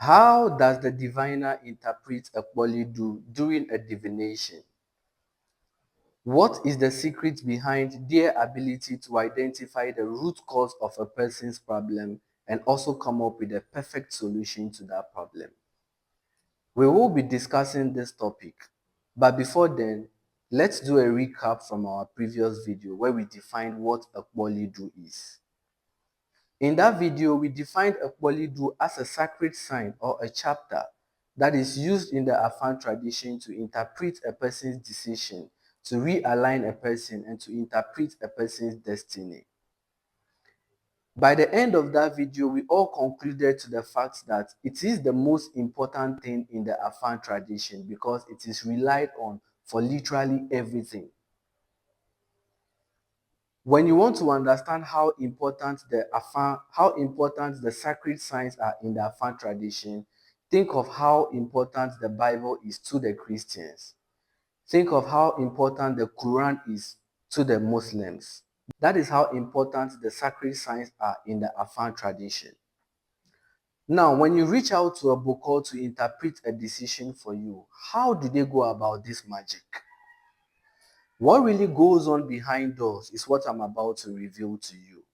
How does the diviner interpret a kporlidu during a divination? What is the secret behind their ability to identify the root cause of a person's problem and also come up with a perfect solution to that problem? We will be discussing this topic, but before then, let's do a recap from our previous video where we defined what a kporlidu is. In that video, we defined a kporlidu as a sacred sign or a chapter that is used in the Afan tradition to interpret a person's decision, to realign a person, and to interpret a person's destiny. By the end of that video, we all concluded to the fact that it is the most important thing in the Afan tradition because it is relied on for literally everything. When you want to understand how important the sacred signs are in the Afan tradition, think of how important the Bible is to the Christians. Think of how important the Quran is to the Muslims. That is how important the sacred signs are in the Afan tradition. Now, when you reach out to a Bokor to interpret a decision for you, how do they go about this magic? What really goes on behind doors is what I'm about to reveal to you.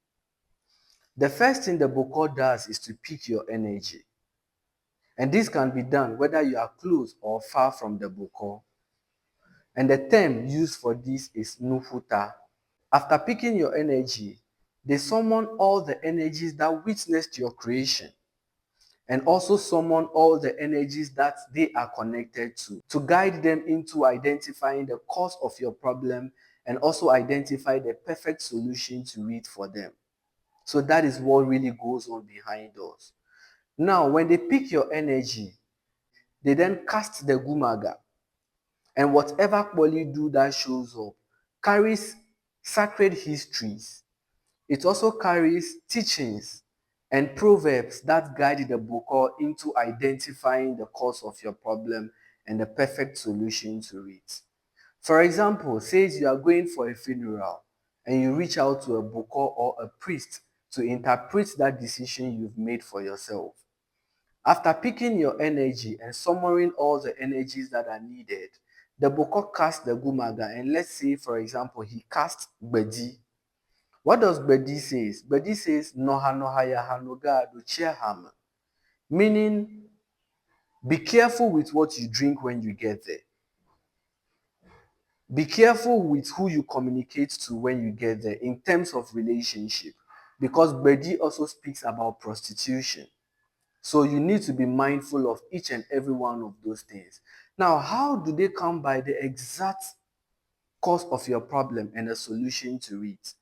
The first thing the Bokor does is to pick your energy. And this can be done whether you are close or far from the Bokor. And the term used for this is Nufuta. After picking your energy, they summon all the energies that witnessed your creation and also summon all the energies that they are connected to guide them into identifying the cause of your problem and also identify the perfect solution to it for them. So that is what really goes on behind us. Now, when they pick your energy, they then cast the Gumaga. And whatever kporlidu that shows up carries sacred histories. It also carries teachings and proverbs that guide the Bokor into identifying the cause of your problem and the perfect solution to it. For example, say you are going for a funeral and you reach out to a Bokor or a priest to interpret that decision you've made for yourself. After picking your energy and summoning all the energies that are needed, the Bokor casts the Gumaga, and let's say, for example, he casts Bedi. What does Bedi say? Bedi says, Noha noha yaha noga do cheham, meaning be careful with what you drink when you get there. Be careful with who you communicate to when you get there in terms of relationship, because Bedi also speaks about prostitution. So you need to be mindful of each and every one of those things. Now, how do they come by the exact cause of your problem and a solution to it?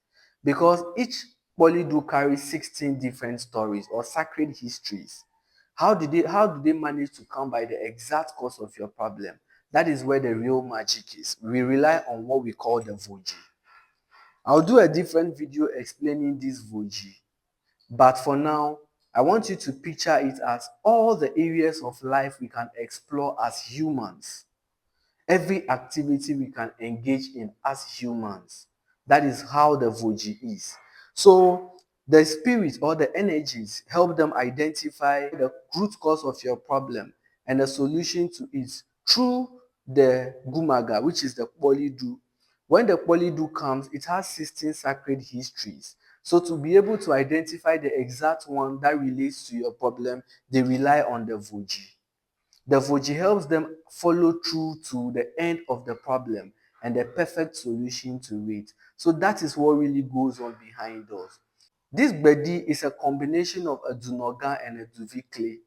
Because each kporlidu carries 16 different stories or sacred histories. How do they manage to come by the exact cause of your problem? That is where the real magic is. We rely on what we call the Voji. I'll do a different video explaining this Voji. But for now, I want you to picture it as all the areas of life we can explore as humans. Every activity we can engage in as humans. That is how the Voji is. So the spirit or the energies help them identify the root cause of your problem and the solution to it through the Gumaga, which is the kporlidu. When the kporlidu comes, it has 16 sacred histories. So to be able to identify the exact one that relates to your problem, they rely on the Voji. The Voji helps them follow through to the end of the problem and the perfect solution to it. So that is what really goes on behind us. This Bedi is a combination of a Dunogan and a Duvikle.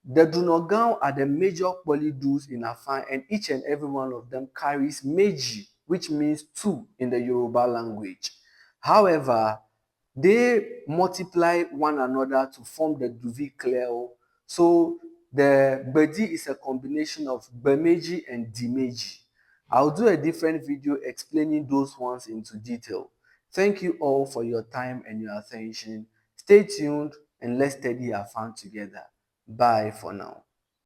The Dunogan are the major kporlidus in Afan, and each and every one of them carries Meji, which means two in the Yoruba language. However, they multiply one another to form the Duvikle. So the Bedi is a combination of Bemeji and Dimeji. I'll do a different video explaining those ones into detail. Thank you all for your time and your attention. Stay tuned and let's study Afan together. Bye for now.